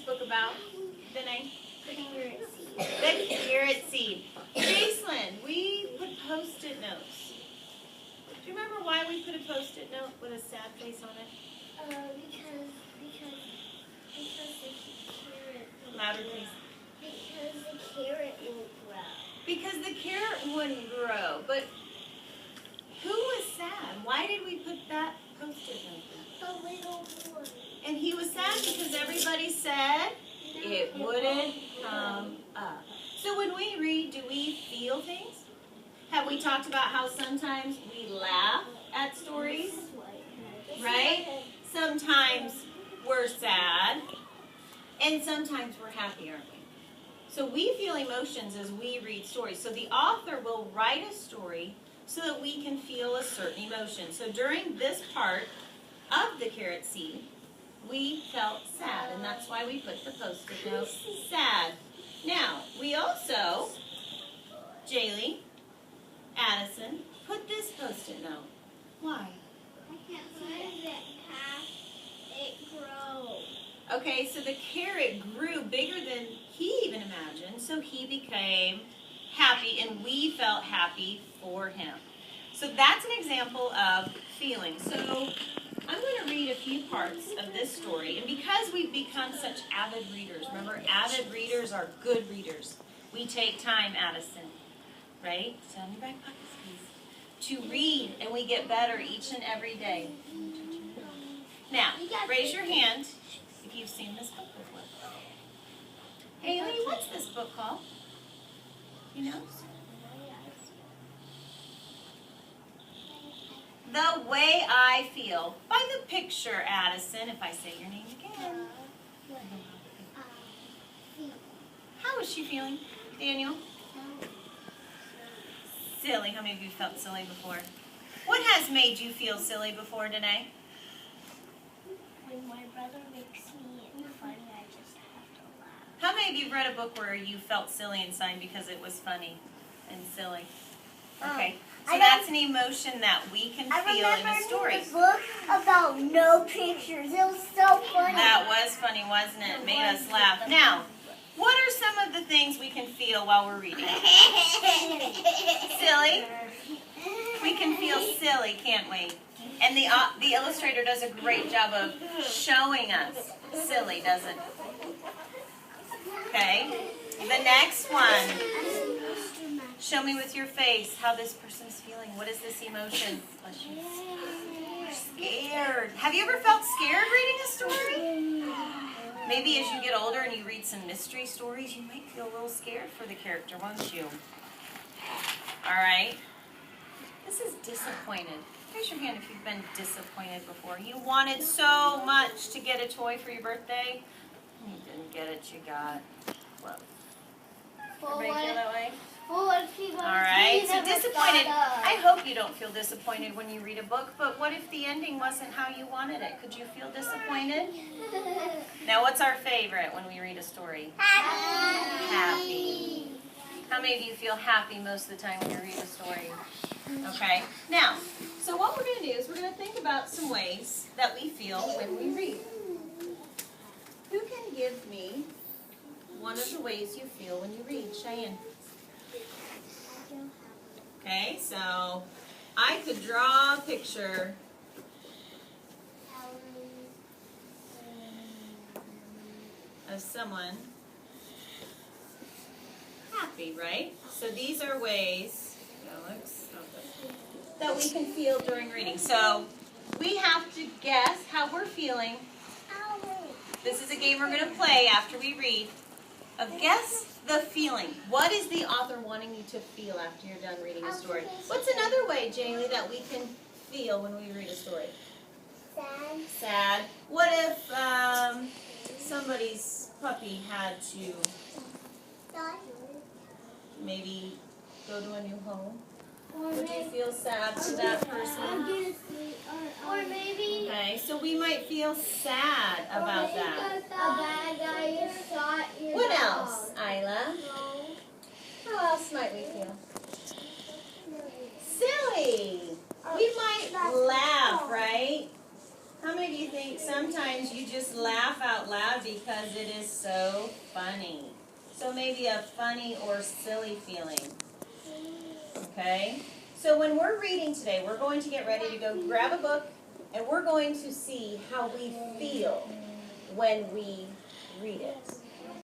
book about, Danae? The carrot seed. The carrot seed. Jacelyn, we put Post-it notes. Do you remember why we put a Post-it note with a sad face on it? Because the carrot. Louder, please. Because the carrot won't grow. Because the carrot wouldn't grow. But who was sad? Why did we put that Post-it note there? The little boy. And he was sad because everybody said it wouldn't come up. So when we read, do we feel things? Have we talked about how sometimes we laugh at stories? Right? Sometimes we're sad. And sometimes we're happy, aren't we? So we feel emotions as we read stories. So the author will write a story so that we can feel a certain emotion. So during this part of the carrot seed, we felt sad, and that's why we put the Post-it note sad. Now, we also, Jaylee, Addison, put this Post-it note. Why? I can't find it past it grows. Okay, so the carrot grew bigger than he even imagined, so he became happy, and we felt happy for him. So that's an example of feeling. So I'm going to read a few parts of this story, and because we've become such avid readers, remember, avid readers are good readers. We take time, Addison, right? Sit on your back pockets, please. To read, and we get better each and every day. Now, raise your hand if you've seen this book before. Haley, what's this book called? You know? The Way I Feel. By the picture, Addison, if I say your name again. How is she feeling, Daniel? Silly. How many of you felt silly before? What has made you feel silly before, Danae? When my brother makes me funny, I just have to laugh. How many of you read a book where you felt silly inside because it was funny and silly? Okay, so that's an emotion that we can feel in a story. I remember the book about no pictures. It was so funny. That was funny, wasn't it? It made us laugh. Now, what are some of the things we can feel while we're reading? Silly. We can feel silly, can't we? And the illustrator does a great job of showing us silly, doesn't? Okay. The next one. Show me with your face how this person's feeling. What is this emotion? You're scared. Have you ever felt scared reading a story? Maybe as you get older and you read some mystery stories, you might feel a little scared for the character, won't you? All right. This is disappointed. Raise your hand if you've been disappointed before. You wanted so much to get a toy for your birthday. You didn't get it, you got close. Everybody feel that way? All right, so disappointed. I hope you don't feel disappointed when you read a book, but what if the ending wasn't how you wanted it? Could you feel disappointed? Now, what's our favorite when we read a story? Happy. How many of you feel happy most of the time when you read a story? Okay. Now, so what we're going to do is we're going to think about some ways that we feel when we read. Who can give me one of the ways you feel when you read? Cheyenne. Okay, so I could draw a picture of someone happy, right? So these are ways that we can feel during reading. So we have to guess how we're feeling. This is a game we're going to play after we read. Guess the feeling. What is the author wanting you to feel after you're done reading a story? What's another way, Jaylee, that we can feel when we read a story? Sad. Sad. What if somebody's puppy had to maybe go to a new home? Would you feel sad for that person? Or maybe Okay, so we might feel sad about that. a bad guy shot your What dog. else, Isla? How else might we feel? Silly. We might laugh, right? How many of you think sometimes you just laugh laugh out loud because it is so funny. So maybe a funny or silly feeling. Okay? So when we're reading today, we're going to get ready to go grab a book, and we're going to see how we feel when we read it.